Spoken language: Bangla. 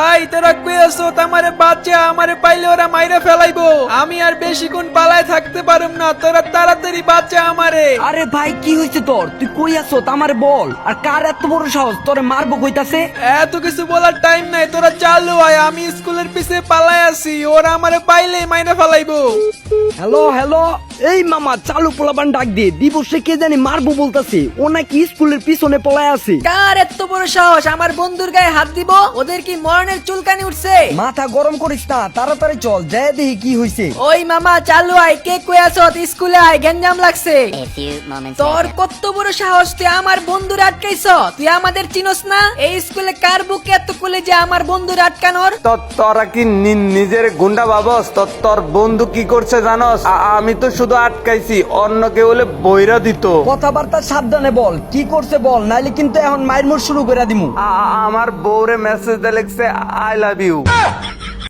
ভাই তোরা কইছো আমারে বাচ্চা আমারে পাইলে ওরা মাইরা ফেলাইবো। আমি আর বেশিক্ষণ পালায় থাকতে পারুম না, তোরা তাড়াতাড়ি বাচ্চা আমারে। আরে ভাই কি হয়েছে তোর? তুই কই আছো আমারে বল। আর কার এত বড় সাহস তোরে মারবো কইতাছে? এত কিছু বলার টাইম নাই, তোরা চালু আয়। আমি স্কুলের পিছে পালায় আছি, ওরা আমারে পাইলে মাইরা ফেলাইবো। হ্যালো হ্যালো, এই মামা চালু পোলাপান ডাক দিয়ে দিবসে কে জানি মারবো বলতাছে। ও নাকি স্কুলের পিছনে পলায় আছে। কার এত বড় সাহস আমার বন্ধুর গায়ে হাত দিব? ওদের কি মরণের চুলকানি উঠছে? মাথা গরম করিস না, তাড়াতাড়ি চল যাই দেখি কি হইছে। ওই মামা চালু আয়, কে কই আছো? স্কুলে আয়, গেঞ্জাম লাগছে। A few moments তোর later. কত বড় সাহস, তুই আমার বন্ধুর আটকাইছ? তুই আমাদের চিনস না? এই স্কুলে কার বুকে এত কুলে যে আমার বন্ধুর আটকানোর? তোরা কি নিজের গুন্ডা ভাবস? তোর বন্ধু কি করছে জানস? আমি তো শুধু আটকাইছি, অন্য কেউ হলে বইরা দিত। কথাবার্তা সাবধানে বল, কি করছে বল, নাইলে কিন্তু এখন মাইরমোর শুরু করে দিমু। আমার বউরে মেসেজ দিয়ে লিখছে আই লাভ ইউ।